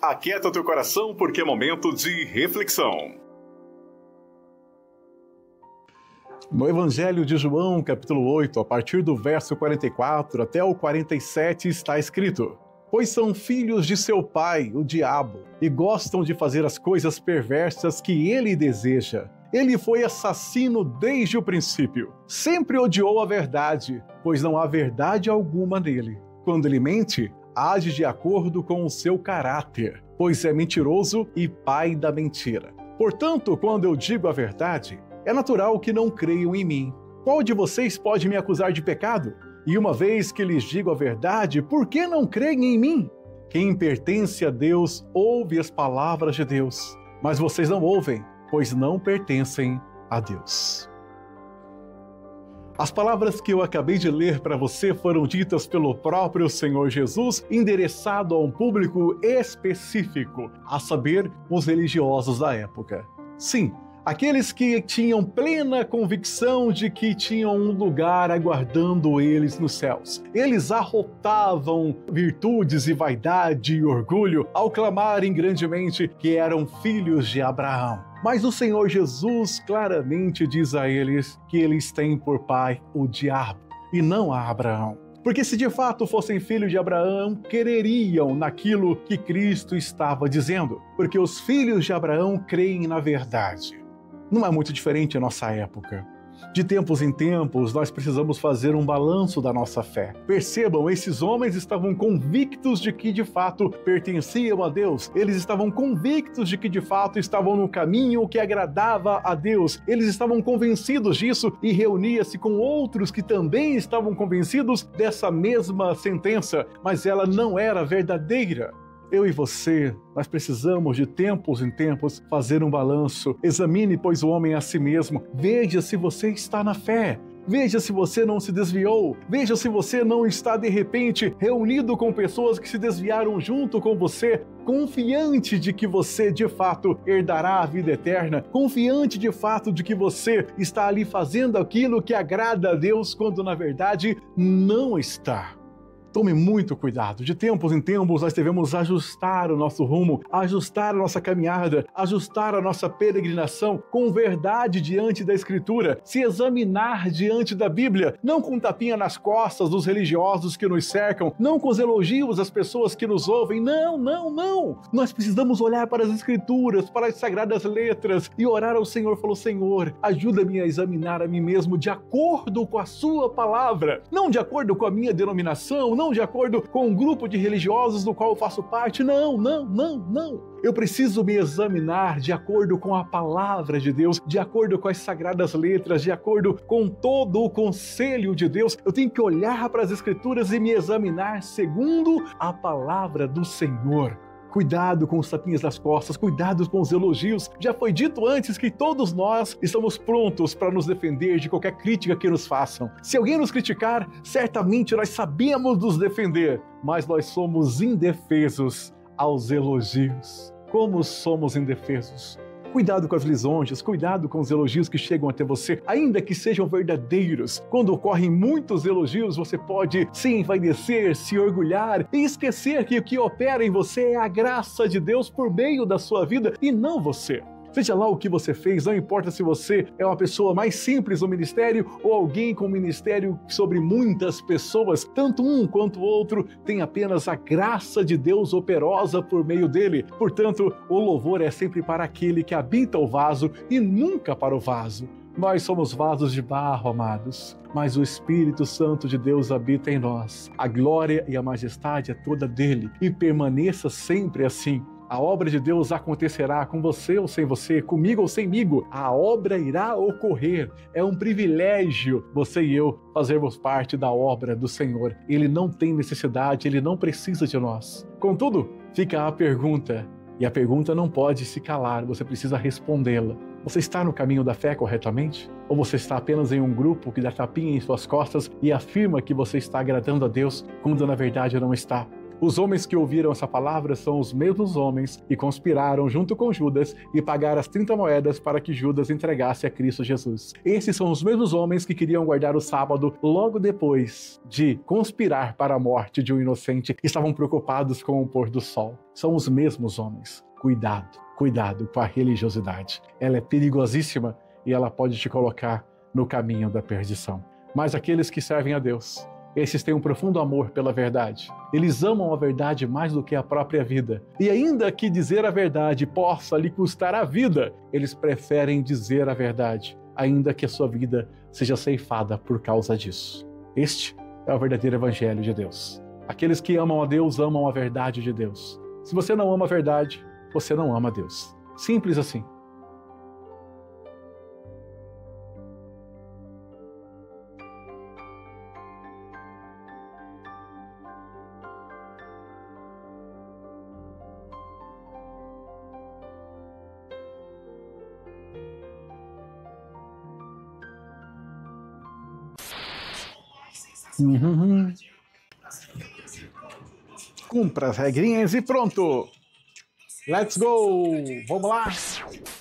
Aquieta teu coração porque é momento de reflexão. No Evangelho de João, capítulo 8, a partir do verso 44 até o 47, está escrito: Pois são filhos de seu pai, o diabo, e gostam de fazer as coisas perversas que ele deseja. Ele foi assassino desde o princípio. Sempre odiou a verdade, pois não há verdade alguma nele. Quando ele mente, age de acordo com o seu caráter, pois é mentiroso e pai da mentira. Portanto, quando eu digo a verdade, é natural que não creiam em mim. Qual de vocês pode me acusar de pecado? E uma vez que lhes digo a verdade, por que não creem em mim? Quem pertence a Deus ouve as palavras de Deus, mas vocês não ouvem, pois não pertencem a Deus. As palavras que eu acabei de ler para você foram ditas pelo próprio Senhor Jesus, endereçado a um público específico, a saber, os religiosos da época. Sim, aqueles que tinham plena convicção de que tinham um lugar aguardando eles nos céus. Eles arrotavam virtudes e vaidade e orgulho ao clamarem grandemente que eram filhos de Abraão. Mas o Senhor Jesus claramente diz a eles que eles têm por pai o diabo e não a Abraão. Porque se de fato fossem filhos de Abraão, creriam naquilo que Cristo estava dizendo. Porque os filhos de Abraão creem na verdade. Não é muito diferente a nossa época. De tempos em tempos, nós precisamos fazer um balanço da nossa fé. Percebam, esses homens estavam convictos de que de fato pertenciam a Deus. Eles estavam convictos de que de fato estavam no caminho que agradava a Deus. Eles estavam convencidos disso e reunia-se com outros que também estavam convencidos dessa mesma sentença, mas ela não era verdadeira. Eu e você, nós precisamos de tempos em tempos fazer um balanço. Examine, pois, o homem a si mesmo. Veja se você está na fé. Veja se você não se desviou. Veja se você não está, de repente, reunido com pessoas que se desviaram junto com você, confiante de que você, de fato, herdará a vida eterna, confiante, de fato, de que você está ali fazendo aquilo que agrada a Deus, quando, na verdade, não está. Tome muito cuidado. De tempos em tempos, nós devemos ajustar o nosso rumo, ajustar a nossa caminhada, ajustar a nossa peregrinação com verdade diante da Escritura, se examinar diante da Bíblia, não com tapinha nas costas dos religiosos que nos cercam, não com os elogios das pessoas que nos ouvem. Não, não, não! Nós precisamos olhar para as Escrituras, para as Sagradas Letras e orar ao Senhor. Falou: Senhor, ajuda-me a examinar a mim mesmo de acordo com a sua palavra, não de acordo com a minha denominação, não de acordo com um grupo de religiosos do qual eu faço parte. Não, não, não, não. Eu preciso me examinar de acordo com a palavra de Deus, de acordo com as Sagradas Letras, de acordo com todo o conselho de Deus. Eu tenho que olhar para as Escrituras e me examinar segundo a palavra do Senhor. Cuidado com os tapinhas nas costas, cuidado com os elogios. Já foi dito antes que todos nós estamos prontos para nos defender de qualquer crítica que nos façam. Se alguém nos criticar, certamente nós sabemos nos defender, mas nós somos indefesos aos elogios. Como somos indefesos? Cuidado com as lisonjas, cuidado com os elogios que chegam até você, ainda que sejam verdadeiros. Quando ocorrem muitos elogios, você pode se envaidecer, se orgulhar e esquecer que o que opera em você é a graça de Deus por meio da sua vida e não você. Seja lá o que você fez, não importa se você é uma pessoa mais simples no ministério ou alguém com ministério sobre muitas pessoas, tanto um quanto o outro tem apenas a graça de Deus operosa por meio dele. Portanto, o louvor é sempre para aquele que habita o vaso e nunca para o vaso. Nós somos vasos de barro, amados, mas o Espírito Santo de Deus habita em nós. A glória e a majestade é toda dele e permaneça sempre assim. A obra de Deus acontecerá com você ou sem você, comigo ou semigo. A obra irá ocorrer. É um privilégio você e eu fazermos parte da obra do Senhor. Ele não tem necessidade, Ele não precisa de nós. Contudo, fica a pergunta, e a pergunta não pode se calar, você precisa respondê-la. Você está no caminho da fé corretamente? Ou você está apenas em um grupo que dá tapinha em suas costas e afirma que você está agradando a Deus, quando na verdade não está? Os homens que ouviram essa palavra são os mesmos homens que conspiraram junto com Judas e pagaram as 30 moedas para que Judas entregasse a Cristo Jesus. Esses são os mesmos homens que queriam guardar o sábado logo depois de conspirar para a morte de um inocente e estavam preocupados com o pôr do sol. São os mesmos homens. Cuidado com a religiosidade. Ela é perigosíssima e ela pode te colocar no caminho da perdição. Mas aqueles que servem a Deus, esses têm um profundo amor pela verdade. Eles amam a verdade mais do que a própria vida. E ainda que dizer a verdade possa lhe custar a vida, eles preferem dizer a verdade, ainda que a sua vida seja ceifada por causa disso. Este é o verdadeiro evangelho de Deus. Aqueles que amam a Deus amam a verdade de Deus. Se você não ama a verdade, você não ama a Deus. Simples assim. Cumpra as regrinhas e pronto! Let's go! Vamos lá!